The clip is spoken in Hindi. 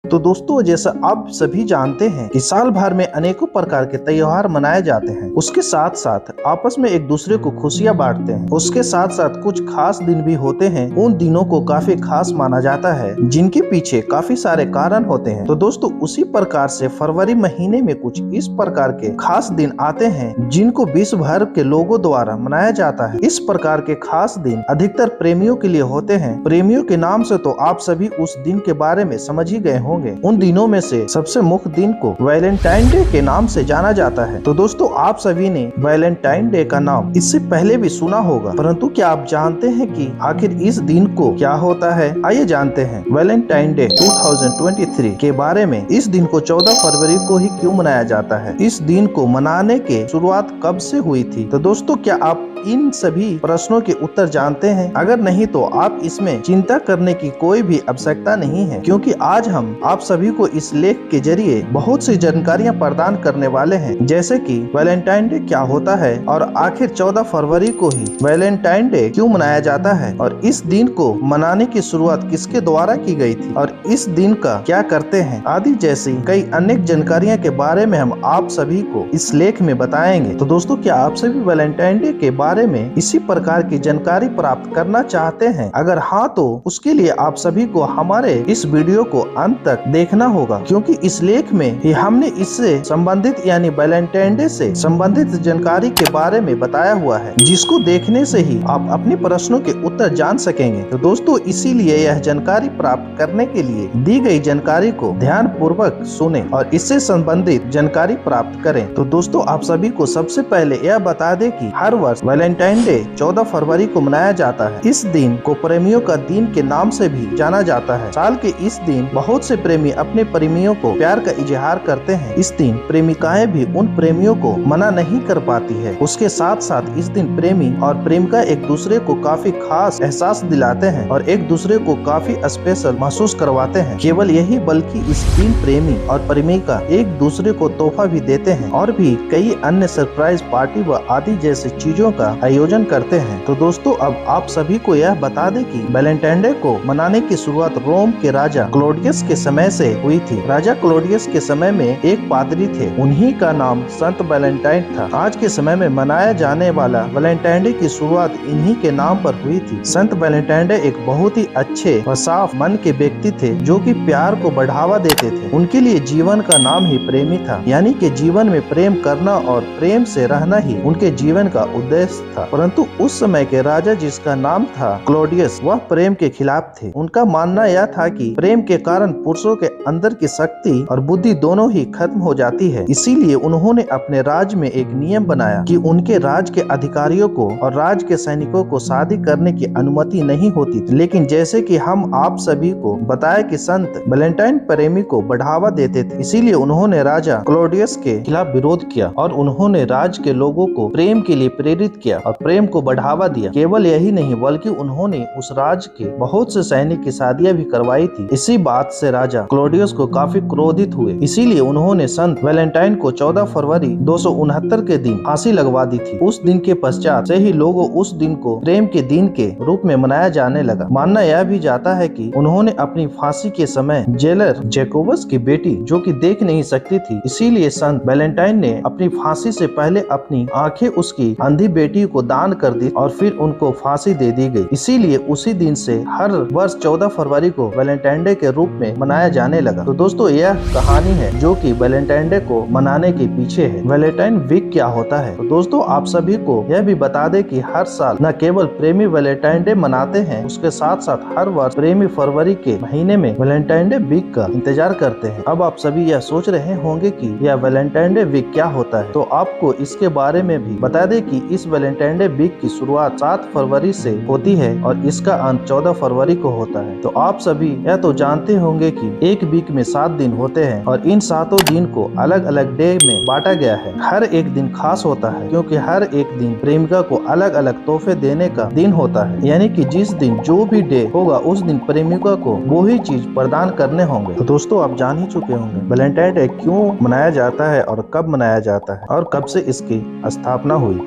तो दोस्तों, जैसा आप सभी जानते हैं कि साल भर में अनेकों प्रकार के त्योहार मनाए जाते हैं। उसके साथ साथ आपस में एक दूसरे को खुशियां बांटते हैं। उसके साथ साथ कुछ खास दिन भी होते हैं। उन दिनों को काफी खास माना जाता है, जिनके पीछे काफी सारे कारण होते हैं। तो दोस्तों, उसी प्रकार से फरवरी महीने में कुछ इस प्रकार के खास दिन आते हैं, जिनको विश्व भर के लोगों द्वारा मनाया जाता है। इस प्रकार के खास दिन अधिकतर प्रेमियों के लिए होते हैं। प्रेमियों के नाम से तो आप सभी उस दिन के बारे में समझ ही गए होंगे। उन दिनों में से सबसे मुख्य दिन को वैलेंटाइन डे के नाम से जाना जाता है। तो दोस्तों, आप सभी ने वैलेंटाइन डे का नाम इससे पहले भी सुना होगा, परंतु क्या आप जानते हैं कि आखिर इस दिन को क्या होता है? आइए जानते हैं वैलेंटाइन डे 2023 के बारे में। इस दिन को 14 फरवरी को ही क्यों मनाया जाता है? इस दिन को मनाने के शुरुआत कब से हुई थी? तो दोस्तों, क्या आप इन सभी प्रश्नों के उत्तर जानते हैं? अगर नहीं तो आप इसमें चिंता करने की कोई भी आवश्यकता नहीं है, क्योंकि आज हम आप सभी को इस लेख के जरिए बहुत सी जानकारियां प्रदान करने वाले हैं, जैसे कि वैलेंटाइन डे क्या होता है और आखिर 14 फरवरी को ही वैलेंटाइन डे क्यों मनाया जाता है, और इस दिन को मनाने की शुरुआत किसके द्वारा की गई थी, और इस दिन का क्या करते हैं, आदि जैसी कई अनेक जानकारियां के बारे में हम आप सभी को इस लेख में बताएंगे। तो दोस्तों, क्या आप सभी वैलेंटाइन डे के बारे में इसी प्रकार की जानकारी प्राप्त करना चाहते हैं? अगर हाँ, तो उसके लिए आप सभी को हमारे इस वीडियो को अंत तक देखना होगा, क्योंकि इस लेख में ही हमने इससे संबंधित यानी वैलेंटाइन डे से संबंधित जानकारी के बारे में बताया हुआ है, जिसको देखने से ही आप अपने प्रश्नों के उत्तर जान सकेंगे। तो दोस्तों, इसीलिए यह जानकारी प्राप्त करने के लिए दी गई जानकारी को ध्यान पूर्वक सुने और इससे संबंधित जानकारी प्राप्त करें। तो दोस्तों, आप सभी को सबसे पहले यह बता दें कि हर वर्ष वैलेंटाइन डे 14 फरवरी को मनाया जाता है। इस दिन को प्रेमियों का दिन के नाम से भी जाना जाता है। साल के इस दिन बहुत से प्रेमी अपने प्रेमियों को प्यार का इजहार करते हैं। इस दिन प्रेमिकाएं भी उन प्रेमियों को मना नहीं कर पाती है। उसके साथ साथ इस दिन प्रेमी और प्रेमिका एक दूसरे को काफी खास एहसास दिलाते हैं और एक दूसरे को काफी स्पेशल महसूस करवाते हैं। केवल यही बल्कि इस दिन प्रेमी और प्रेमिका एक दूसरे को तोहफा भी देते हैं और भी कई अन्य सरप्राइज पार्टी व आदि जैसी चीजों का आयोजन करते हैं। तो दोस्तों, अब आप सभी को यह बता दें कि वैलेंटाइन डे को मनाने की शुरुआत रोम के राजा क्लॉडियस के समय से हुई थी। राजा क्लॉडियस के समय में एक पादरी थे, उन्हीं का नाम संत वैलेंटाइन था। आज के समय में मनाया जाने वाला वैलेंटाइन डे की शुरुआत इन्हीं के नाम पर हुई थी। संत वैलेंटाइन डे एक बहुत ही अच्छे व साफ मन के व्यक्ति थे, जो कि प्यार को बढ़ावा देते थे। उनके लिए जीवन का नाम ही प्रेमी था, यानी कि जीवन में प्रेम करना और प्रेम से रहना ही उनके जीवन का उद्देश्य था। परंतु उस समय के राजा, जिसका नाम था क्लॉडियस, वह प्रेम के खिलाफ थे। उनका मानना यह था कि प्रेम के कारण पुरुषों के अंदर की शक्ति और बुद्धि दोनों ही खत्म हो जाती है। इसीलिए उन्होंने अपने राज्य में एक नियम बनाया कि उनके राज्य के अधिकारियों को और राज्य के सैनिकों को शादी करने की अनुमति नहीं होती थी। लेकिन जैसे कि हम आप सभी को बताया कि संत वैलेंटाइन प्रेमी को बढ़ावा देते थे, इसीलिए उन्होंने राजा क्लॉडियस के खिलाफ विरोध किया और उन्होंने राज्य के लोगों को प्रेम के लिए प्रेरित किया और प्रेम को बढ़ावा दिया। केवल यही नहीं, बल्कि उन्होंने उस राज्य के बहुत से सैनिक की शादियां भी करवाई थी। इसी बात से राजा क्लॉडियस को काफी क्रोधित हुए। इसीलिए उन्होंने संत वैलेंटाइन को 14 फरवरी 269 के दिन फांसी लगवा दी थी। उस दिन के पश्चात से ही लोगों उस दिन को प्रेम के दिन के रूप में मनाया जाने लगा। मानना यह भी जाता है कि उन्होंने अपनी फांसी के समय जेलर जैकोबस की बेटी, जो कि देख नहीं सकती थी, इसीलिए संत वैलेंटाइन ने अपनी फांसी से पहले अपनी आंखें उसकी अंधी बेटी को दान कर दी और फिर उनको फांसी दे दी गई। इसीलिए उसी दिन से हर वर्ष 14 फरवरी को वैलेंटाइन डे के रूप में मनाया जाने लगा। तो दोस्तों, यह कहानी है जो कि वैलेंटाइन डे को मनाने के पीछे है। वैलेंटाइन वीक क्या होता है? तो दोस्तों, आप सभी को यह भी बता दें कि हर साल न केवल प्रेमी वैलेंटाइन डे मनाते हैं, उसके साथ साथ हर वर्ष प्रेमी फरवरी के महीने में वैलेंटाइन डे वीक का इंतजार करते हैं। अब आप सभी यह सोच रहे होंगे कि यह वैलेंटाइन डे वीक क्या होता है, तो आपको इसके बारे में भी बता दें कि इस वैलेंटाइन डे वीक की शुरुआत 7 फरवरी से होती है और इसका अंत 14 फरवरी को होता है। तो आप सभी यह तो जानते होंगे कि एक वीक में 7 दिन होते हैं और इन 7 दिन को अलग अलग डे में बांटा गया है। हर एक दिन खास होता है, क्योंकि हर एक दिन प्रेमिका को अलग अलग तोहफे देने का दिन होता है, यानी कि जिस दिन जो भी डे होगा उस दिन प्रेमिका को वो ही चीज प्रदान करने होंगे। तो दोस्तों, आप जान ही चुके होंगे वैलेंटाइन डे क्यों मनाया जाता है और कब मनाया जाता है और कब से इसकी स्थापना हुई।